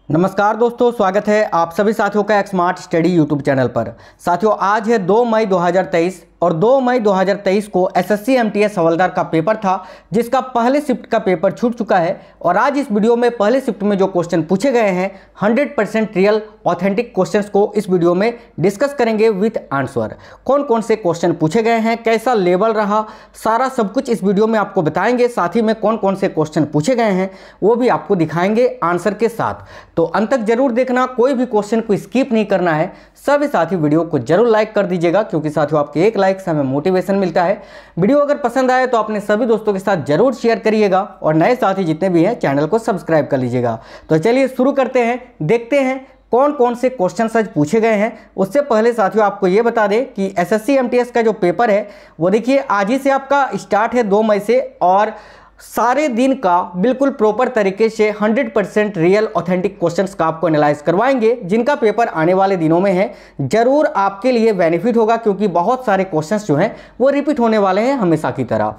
नमस्कार दोस्तों, स्वागत है आप सभी साथियों का एक स्मार्ट स्टडी यूट्यूब चैनल पर। साथियों, आज है 2 मई 2023 और 2 मई 2023 को एसएससी एमटीएस हवलदार का पेपर था, जिसका पहले शिफ्ट का पेपर छूट चुका है। और आज इस वीडियो में पहले शिफ्ट में जो क्वेश्चन पूछे गए हैं 100% रियल ऑथेंटिक क्वेश्चंस को इस वीडियो में डिस्कस करेंगे विथ आंसर। कौन कौन से क्वेश्चन पूछे गए हैं, कैसा लेवल रहा, सारा सब कुछ इस वीडियो में आपको बताएंगे। साथ ही में कौन कौन से क्वेश्चन पूछे गए हैं वो भी आपको दिखाएंगे आंसर के साथ। तो अंत तक जरूर देखना, कोई भी क्वेश्चन को स्किप नहीं करना है। सभी साथी वीडियो को जरूर लाइक कर दीजिएगा, क्योंकि साथियों आपके एक लाइक से हमें मोटिवेशन मिलता है। वीडियो अगर पसंद आए तो अपने सभी दोस्तों के साथ जरूर शेयर करिएगा और नए साथी जितने भी हैं चैनल को सब्सक्राइब कर लीजिएगा। तो चलिए शुरू करते हैं, देखते हैं कौन कौन से क्वेश्चन आज पूछे गए हैं। उससे पहले साथियों आपको ये बता दें कि एसएससी एमटीएस का जो पेपर है वो देखिए आज ही से आपका स्टार्ट है 2 मई से, और सारे दिन का बिल्कुल प्रॉपर तरीके से 100% रियल ऑथेंटिक क्वेश्चंस का आपको एनालाइज करवाएंगे, जिनका पेपर आने वाले दिनों में है। जरूर आपके लिए बेनिफिट होगा, क्योंकि बहुत सारे क्वेश्चंस जो हैं वो रिपीट होने वाले हैं हमेशा की तरह।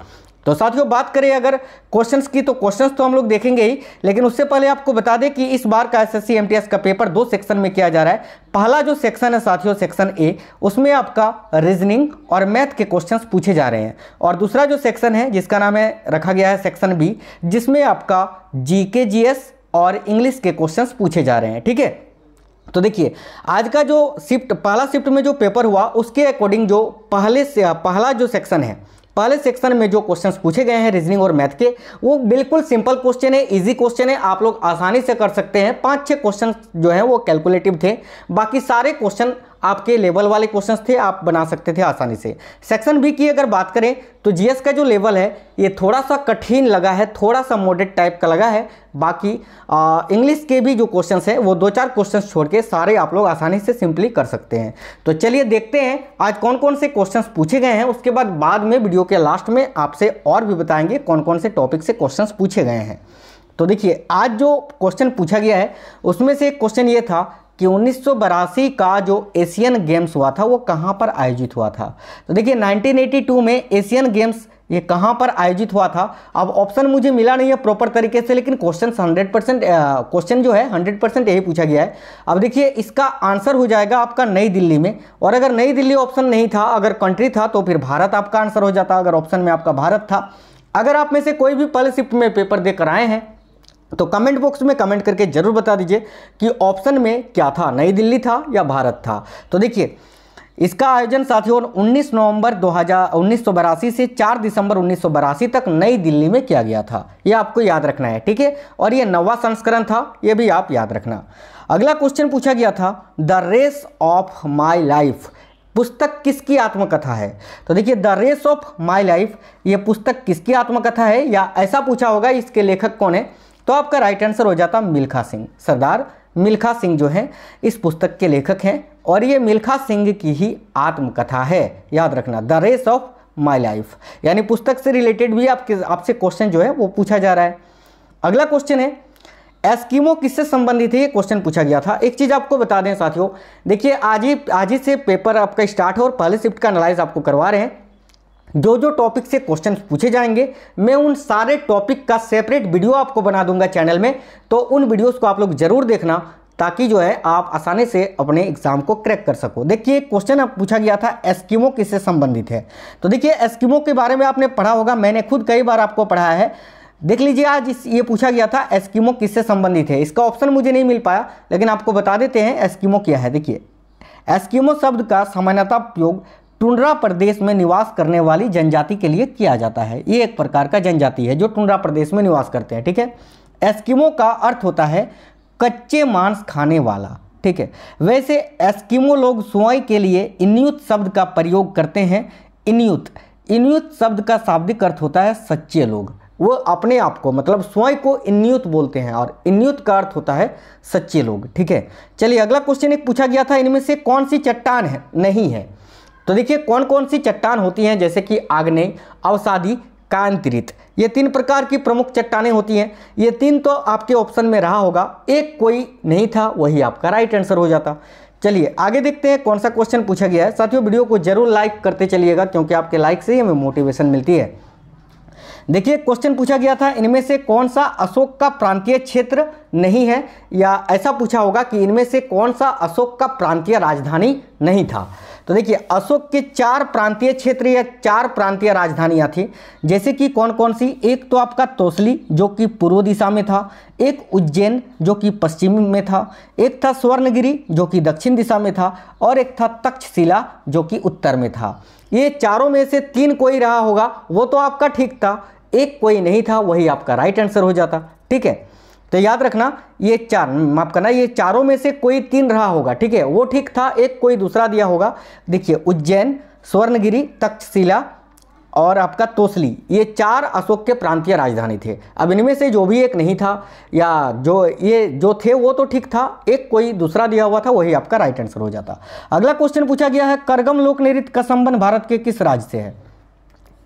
तो साथियों बात करें अगर क्वेश्चंस की, तो क्वेश्चंस तो हम लोग देखेंगे ही, लेकिन उससे पहले आपको बता दें कि इस बार का एसएससी एमटीएस का पेपर 2 सेक्शन में किया जा रहा है। पहला जो सेक्शन है साथियों, सेक्शन ए, उसमें आपका रीजनिंग और मैथ के क्वेश्चंस पूछे जा रहे हैं। और दूसरा जो सेक्शन है जिसका नाम है रखा गया है सेक्शन बी, जिसमें आपका जीके जीएस और इंग्लिश के क्वेश्चंस पूछे जा रहे हैं। ठीक है, तो देखिए आज का जो पहला शिफ्ट में जो पेपर हुआ उसके अकॉर्डिंग जो पहला जो सेक्शन है, पहले सेक्शन में जो क्वेश्चंस पूछे गए हैं रीजनिंग और मैथ के, वो बिल्कुल सिंपल क्वेश्चन है, इजी क्वेश्चन है, आप लोग आसानी से कर सकते हैं। 5-6 क्वेश्चन जो हैं वो कैलकुलेटिव थे, बाकी सारे क्वेश्चन आपके लेवल वाले क्वेश्चंस थे, आप बना सकते थे आसानी से। सेक्शन बी की अगर बात करें तो जीएस का जो लेवल है ये थोड़ा सा कठिन लगा है, थोड़ा सा मॉडरेट टाइप का लगा है। बाकी इंग्लिश के भी जो क्वेश्चंस हैं वो 2-4 क्वेश्चंस छोड़ के सारे आप लोग आसानी से सिंपली कर सकते हैं। तो चलिए देखते हैं आज कौन कौन से क्वेश्चंस पूछे गए हैं। उसके बाद में वीडियो के लास्ट में आपसे और भी बताएंगे कौन कौन से टॉपिक से क्वेश्चंस पूछे गए हैं। तो देखिए आज जो क्वेश्चन पूछा गया है उसमें से एक क्वेश्चन ये था कि 1982 का जो एशियन गेम्स हुआ था वो कहाँ पर आयोजित हुआ था। तो देखिए 1982 में एशियन गेम्स ये कहाँ पर आयोजित हुआ था। अब ऑप्शन मुझे मिला नहीं है प्रॉपर तरीके से, लेकिन क्वेश्चन 100% क्वेश्चन जो है 100% यही पूछा गया है। अब देखिए इसका आंसर हो जाएगा आपका नई दिल्ली में, और अगर नई दिल्ली ऑप्शन नहीं था, अगर कंट्री था तो फिर भारत आपका आंसर हो जाता, अगर ऑप्शन में आपका भारत था। अगर आप में से कोई भी पहले शिफ्ट में पेपर देकर आए हैं तो कमेंट बॉक्स में कमेंट करके जरूर बता दीजिए कि ऑप्शन में क्या था, नई दिल्ली था या भारत था। तो देखिए इसका आयोजन साथियों 19 नवंबर 1982 से 4 दिसंबर 1982 तक नई दिल्ली में किया गया था। ये आपको याद रखना है, ठीक है। और ये 9वां संस्करण था, ये भी आप याद रखना। अगला क्वेश्चन पूछा गया था, the race of my life पुस्तक किसकी आत्मकथा है। तो देखिए the race of my life ये पुस्तक किसकी आत्मकथा है, या ऐसा पूछा होगा इसके लेखक कौन है, तो आपका राइट आंसर हो जाता मिल्खा सिंह। सरदार मिल्खा सिंह जो है इस पुस्तक के लेखक हैं, और ये मिल्खा सिंह की ही आत्मकथा है, याद रखना, the race of my life. यानी पुस्तक से रिलेटेड भी आपसे क्वेश्चन जो है वो पूछा जा रहा है। अगला क्वेश्चन है, एस्किमो किससे संबंधित है, ये क्वेश्चन पूछा गया था। एक चीज़ आपको बता दें साथियों, देखिए आज ही से पेपर आपका स्टार्ट है और पहले शिफ्ट का एनालाइज आपको करवा रहे हैं। जो जो टॉपिक से क्वेश्चन पूछे जाएंगे मैं उन सारे टॉपिक का सेपरेट वीडियो आपको बना दूंगा चैनल में, तो उन वीडियोस को आप लोग जरूर देखना, ताकि जो है आप आसानी से अपने एग्जाम को क्रैक कर सको। देखिए क्वेश्चन अब पूछा गया था एस्किमो किससे संबंधित है। तो देखिए एस्किमो के बारे में आपने पढ़ा होगा, मैंने खुद कई बार आपको पढ़ाया है। देख लीजिए आज ये पूछा गया था एस्किमो किससे संबंधित है। इसका ऑप्शन मुझे नहीं मिल पाया, लेकिन आपको बता देते हैं एस्किमो क्या है। देखिए एस्किमो शब्द का सामान्यतः उपयोग टुंड्रा प्रदेश में निवास करने वाली जनजाति के लिए किया जाता है। ये एक प्रकार का जनजाति है जो टुंड्रा प्रदेश में निवास करते हैं, ठीक है। एस्किमो का अर्थ होता है कच्चे मांस खाने वाला, ठीक है। वैसे एस्किमो लोग सुआई के लिए इन्यूत शब्द का प्रयोग करते हैं। इन्यूत शब्द का शाब्दिक अर्थ होता है सच्चे लोग। वो अपने आप को मतलब सुआई को इन्यूत बोलते हैं, और इन्यूत का अर्थ होता है सच्चे लोग, ठीक है। चलिए अगला क्वेश्चन एक पूछा गया था, इनमें से कौन सी चट्टान है नहीं है। तो देखिए कौन कौन सी चट्टान होती हैं, जैसे कि आग्नेय, अवसादी, कांतिरित, ये 3 प्रकार की प्रमुख चट्टानें होती हैं। ये 3 तो आपके ऑप्शन में रहा होगा, एक कोई नहीं था, वही आपका राइट आंसर हो जाता। चलिए आगे देखते हैं कौन सा क्वेश्चन पूछा गया है। साथियों वीडियो को जरूर लाइक करते चलिएगा, क्योंकि आपके लाइक से ही हमें मोटिवेशन मिलती है। देखिए क्वेश्चन पूछा गया था इनमें से कौन सा अशोक का प्रांतीय क्षेत्र नहीं है, या ऐसा पूछा होगा कि इनमें से कौन सा अशोक का प्रांतीय राजधानी नहीं था। तो देखिए अशोक के 4 प्रांतीय क्षेत्र या 4 प्रांतीय राजधानियां थी, जैसे कि कौन कौन सी। एक तो आपका तोसली जो कि पूर्व दिशा में था, एक उज्जैन जो कि पश्चिम में था, एक था स्वर्णगिरी जो कि दक्षिण दिशा में था, और एक था तक्षशिला जो कि उत्तर में था। ये चारों में से 3 कोई रहा होगा, वो तो आपका ठीक था, एक कोई नहीं था, वही आपका राइट आंसर हो जाता। ठीक है, तो याद रखना ये 4, माफ करना, ये चारों में से कोई 3 रहा होगा। ठीक है, वो ठीक था, एक कोई दूसरा दिया होगा। देखिए उज्जैन, स्वर्णगिरी, तक्षशिला और आपका तोसली, ये 4 अशोक के प्रांतीय राजधानी थे। अब इनमें से जो भी एक नहीं था या जो थे वो तो ठीक था, एक कोई दूसरा दिया हुआ था, वही आपका राइट आंसर हो जाता। अगला क्वेश्चन पूछा गया है करगम लोक नृत्य का संबंध भारत के किस राज्य से है।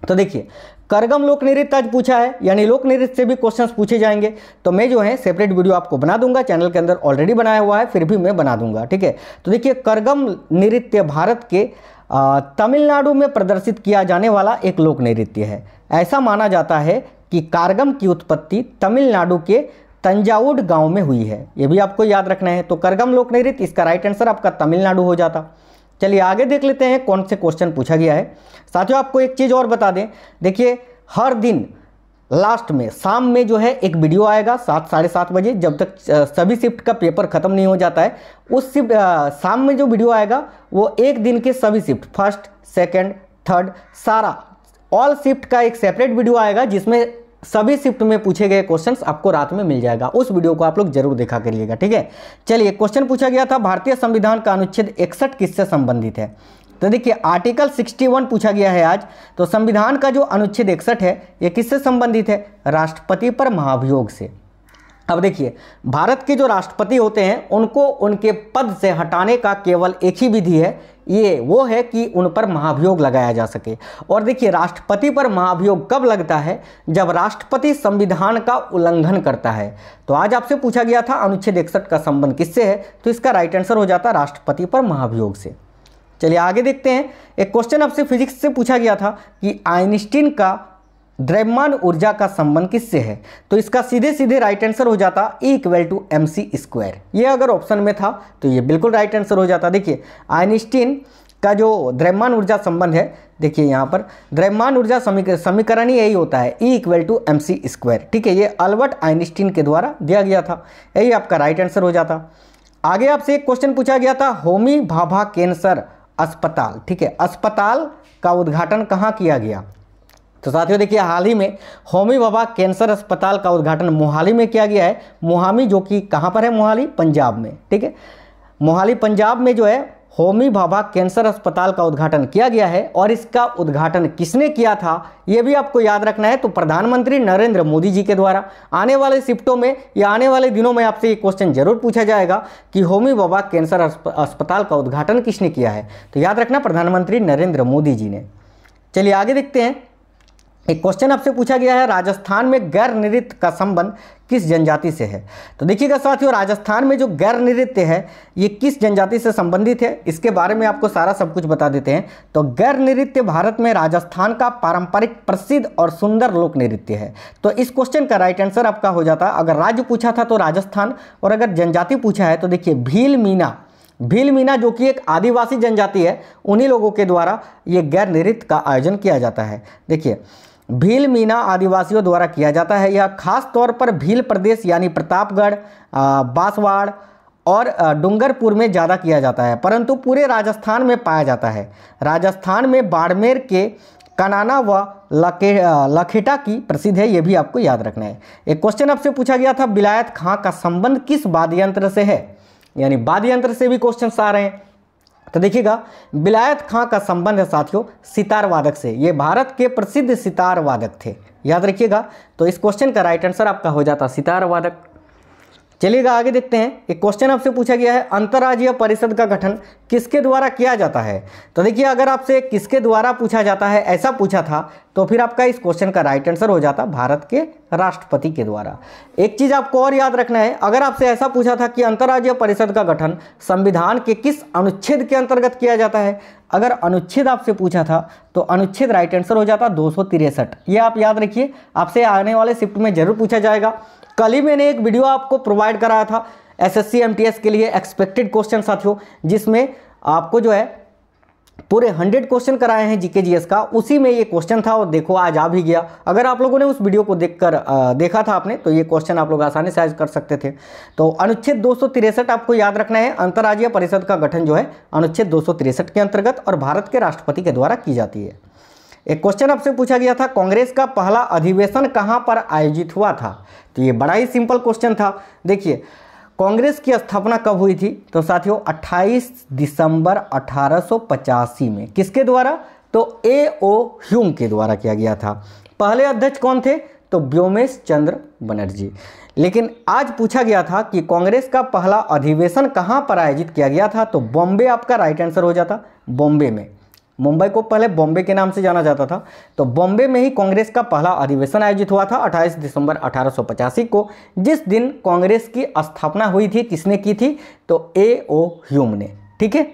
तो देखिए करगम लोक नृत्य आज पूछा है, यानी लोक नृत्य से भी क्वेश्चंस पूछे जाएंगे, तो मैं जो है सेपरेट वीडियो आपको बना दूंगा, चैनल के अंदर ऑलरेडी बनाया हुआ है, फिर भी मैं बना दूंगा। ठीक है, तो देखिए करगम नृत्य भारत के तमिलनाडु में प्रदर्शित किया जाने वाला एक लोक नृत्य है। ऐसा माना जाता है कि कारगम की उत्पत्ति तमिलनाडु के तंजावुर गांव में हुई है, ये भी आपको याद रखना है। तो करगम लोक नृत्य, इसका राइट आंसर आपका तमिलनाडु हो जाता। चलिए आगे देख लेते हैं कौन से क्वेश्चन पूछा गया है। साथियों आपको एक चीज़ और बता दें, देखिए हर दिन लास्ट में शाम में जो है एक वीडियो आएगा 7 साढ़े 7 बजे, जब तक सभी शिफ्ट का पेपर खत्म नहीं हो जाता है। उस शिफ्ट शाम में जो वीडियो आएगा वो एक दिन के सभी शिफ्ट, फर्स्ट सेकंड थर्ड सारा ऑल शिफ्ट का एक सेपरेट वीडियो आएगा, जिसमें सभी शिफ्ट में पूछे गए क्वेश्चंस आपको रात में मिल जाएगा। उस वीडियो को आप लोग जरूर देखा करिएगा। ठीक है, चलिए क्वेश्चन पूछा गया था भारतीय संविधान का अनुच्छेद 61 किससे संबंधित है। तो देखिए आर्टिकल 61 पूछा गया है आज। तो संविधान का जो अनुच्छेद 61 है ये किससे संबंधित है, राष्ट्रपति पर महाभियोग से। अब देखिए भारत के जो राष्ट्रपति होते हैं उनको उनके पद से हटाने का केवल एक ही विधि है, वो है कि उन पर महाभियोग लगाया जा सके। और देखिए राष्ट्रपति पर महाभियोग कब लगता है, जब राष्ट्रपति संविधान का उल्लंघन करता है। तो आज आपसे पूछा गया था अनुच्छेद 61 का संबंध किससे है, तो इसका राइट आंसर हो जाता राष्ट्रपति पर महाभियोग से। चलिए आगे देखते हैं, एक क्वेश्चन आपसे फिजिक्स से पूछा गया था कि आइंस्टीन का द्रव्यमान ऊर्जा का संबंध किससे है। तो इसका सीधे सीधे राइट आंसर हो जाता E = mc²। ये अगर ऑप्शन में था तो ये बिल्कुल राइट आंसर हो जाता। देखिए आइंस्टीन का जो द्रव्यमान ऊर्जा संबंध है, देखिए यहाँ पर द्रव्यमान ऊर्जा समीकरण ही यही होता है E = mc²। ठीक है, ये अल्बर्ट आइंस्टीन के द्वारा दिया गया था, यही आपका राइट आंसर हो जाता। आगे आपसे एक क्वेश्चन पूछा गया था होमी भाभा कैंसर अस्पताल। ठीक है, अस्पताल का उद्घाटन कहाँ किया गया। तो साथियों देखिए हाल ही में होमी भाभा कैंसर अस्पताल का उद्घाटन मोहाली में किया गया है। मोहाली जो कि कहाँ पर है, मोहाली पंजाब में। ठीक है, मोहाली पंजाब में जो है होमी भाभा कैंसर अस्पताल का उद्घाटन किया गया है। और इसका उद्घाटन किसने किया था ये भी आपको याद रखना है, तो प्रधानमंत्री नरेंद्र मोदी जी के द्वारा। आने वाले शिफ्टों में या आने वाले दिनों में आपसे ये क्वेश्चन जरूर पूछा जाएगा कि होमी भाभा कैंसर अस्पताल का उद्घाटन किसने किया है, तो याद रखना प्रधानमंत्री नरेंद्र मोदी जी ने। चलिए आगे देखते हैं, एक क्वेश्चन आपसे पूछा गया है राजस्थान में गैर नृत्य का संबंध किस जनजाति से है। तो देखिएगा साथियों राजस्थान में जो गैर नृत्य है ये किस जनजाति से संबंधित है, इसके बारे में आपको सारा सब कुछ बता देते हैं। तो गैर नृत्य भारत में राजस्थान का पारंपरिक प्रसिद्ध और सुंदर लोक नृत्य है। तो इस क्वेश्चन का राइट आंसर आपका हो जाता, अगर राज्य पूछा था तो राजस्थान, और अगर जनजाति पूछा है तो देखिए भील मीना जो कि एक आदिवासी जनजाति है, उन्हीं लोगों के द्वारा ये गैर नृत्य का आयोजन किया जाता है। देखिए भील मीना आदिवासियों द्वारा किया जाता है। यह खास तौर पर भील प्रदेश यानी प्रतापगढ़, बांसवाड़ और डूंगरपुर में ज़्यादा किया जाता है, परंतु पूरे राजस्थान में पाया जाता है। राजस्थान में बाड़मेर के कनाना व लखेटा की प्रसिद्ध है, ये भी आपको याद रखना है। एक क्वेश्चन आपसे पूछा गया था बिलायत खां का संबंध किस वाद्य यंत्र से है, यानी वाद्य यंत्र से भी क्वेश्चन आ रहे हैं। तो देखिएगा बिलायत खां का संबंध है साथियों सितार वादक से, ये भारत के प्रसिद्ध सितार वादक थे, याद रखिएगा। तो इस क्वेश्चन का राइट आंसर आपका हो जाता सितार वादक। चलिएगा आगे देखते हैं। एक क्वेश्चन आपसे पूछा गया है, अंतर्राज्यीय परिषद का गठन किसके द्वारा किया जाता है। तो देखिए, अगर आपसे किसके द्वारा पूछा जाता है ऐसा पूछा था तो फिर आपका इस क्वेश्चन का राइट आंसर हो जाता भारत के राष्ट्रपति के द्वारा। एक चीज आपको और याद रखना है, अगर आपसे ऐसा पूछा था कि अंतर्राज्यीय परिषद का गठन संविधान के किस अनुच्छेद के अंतर्गत किया जाता है, अगर अनुच्छेद आपसे पूछा था तो अनुच्छेद राइट आंसर हो जाता 263। ये आप याद रखिए, आपसे आने वाले शिफ्ट में जरूर पूछा जाएगा। कल ही मैंने एक वीडियो आपको प्रोवाइड कराया था एसएससी एमटीएस के लिए एक्सपेक्टेड क्वेश्चन साथियों, जिसमें आपको जो है पूरे 100 क्वेश्चन कराए हैं जीके जीएस का, उसी में ये क्वेश्चन था और देखो आज आ भी गया। अगर आप लोगों ने उस वीडियो को देखा था आपने तो ये क्वेश्चन आप लोग आसानी से आज कर सकते थे। तो अनुच्छेद 263 आपको याद रखना है, अंतर्राज्यीय परिषद का गठन जो है अनुच्छेद 263 के अंतर्गत और भारत के राष्ट्रपति के द्वारा की जाती है। एक क्वेश्चन आपसे पूछा गया था, कांग्रेस का पहला अधिवेशन कहां पर आयोजित हुआ था। तो ये बड़ा ही सिंपल क्वेश्चन था। देखिए, कांग्रेस की स्थापना कब हुई थी, तो साथियों 28 दिसंबर 1885 में। किसके द्वारा, तो A.O. ह्यूम के द्वारा किया गया था। पहले अध्यक्ष कौन थे, तो व्योमेश चंद्र बनर्जी। लेकिन आज पूछा गया था कि कांग्रेस का पहला अधिवेशन कहां पर आयोजित किया गया था, तो बॉम्बे आपका राइट आंसर हो जाता। बॉम्बे में, मुंबई को पहले बॉम्बे के नाम से जाना जाता था, तो बॉम्बे में ही कांग्रेस का पहला अधिवेशन आयोजित हुआ था 28 दिसंबर 1885 को, जिस दिन कांग्रेस की स्थापना हुई थी। किसने की थी, तो A.O. ह्यूम ने। ठीक है,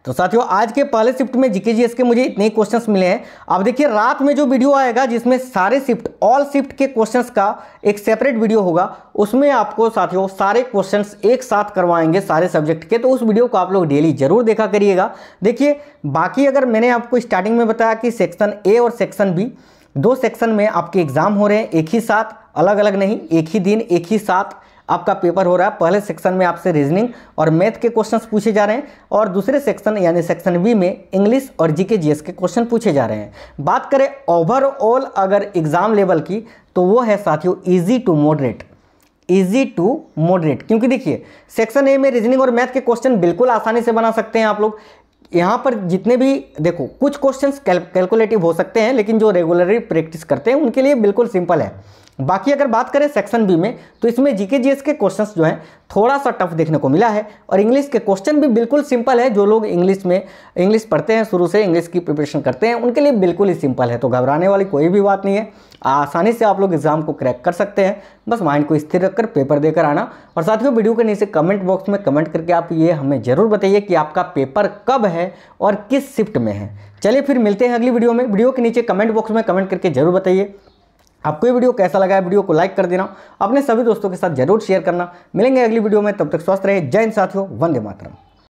तो साथियों आज के पहले शिफ्ट में जीके जीएस के मुझे इतने ही क्वेश्चंस मिले हैं। अब देखिए, रात में जो वीडियो आएगा जिसमें सारे शिफ्ट ऑल शिफ्ट के क्वेश्चंस का एक सेपरेट वीडियो होगा, उसमें आपको साथियों सारे क्वेश्चंस एक साथ करवाएंगे सारे सब्जेक्ट के। तो उस वीडियो को आप लोग डेली जरूर देखा करिएगा। देखिए, बाकी अगर मैंने आपको स्टार्टिंग में बताया कि सेक्शन ए और सेक्शन बी, दो सेक्शन में आपके एग्जाम हो रहे हैं एक ही साथ, अलग अलग नहीं, एक ही दिन एक ही साथ आपका पेपर हो रहा है। पहले सेक्शन में आपसे रीजनिंग और मैथ के क्वेश्चंस पूछे जा रहे हैं और दूसरे सेक्शन यानी सेक्शन बी में इंग्लिश और जीके जीएस के क्वेश्चन पूछे जा रहे हैं। बात करें ओवरऑल अगर एग्जाम लेवल की, तो वो है साथियों easy to moderate. Easy to moderate, क्योंकि देखिए सेक्शन ए में रीजनिंग और मैथ के क्वेश्चन बिल्कुल आसानी से बना सकते हैं आप लोग। यहाँ पर जितने भी देखो कुछ क्वेश्चंस कैलकुलेटिव हो सकते हैं, लेकिन जो रेगुलरली प्रैक्टिस करते हैं उनके लिए बिल्कुल सिंपल है। बाकी अगर बात करें सेक्शन बी में, तो इसमें जीके जीएस के क्वेश्चंस जो हैं थोड़ा सा टफ देखने को मिला है और इंग्लिश के क्वेश्चन भी बिल्कुल सिंपल है। जो लोग इंग्लिश पढ़ते हैं, शुरू से इंग्लिश की प्रिपरेशन करते हैं, उनके लिए बिल्कुल ही सिंपल है। तो घबराने वाली कोई भी बात नहीं है, आसानी से आप लोग एग्जाम को क्रैक कर सकते हैं। बस माइंड को स्थिर रखकर पेपर देकर आना। और साथियों वीडियो के नीचे कमेंट बॉक्स में कमेंट करके आप ये हमें जरूर बताइए कि आपका पेपर कब है और किस शिफ्ट में है। चलिए फिर मिलते हैं अगली वीडियो में। वीडियो के नीचे कमेंट बॉक्स में कमेंट करके जरूर बताइए आपको ये वीडियो कैसा लगा है। वीडियो को लाइक कर देना, अपने सभी दोस्तों के साथ जरूर शेयर करना। मिलेंगे अगली वीडियो में, तब तक स्वस्थ रहे। जय हिंद साथियों, वंदे मातरम।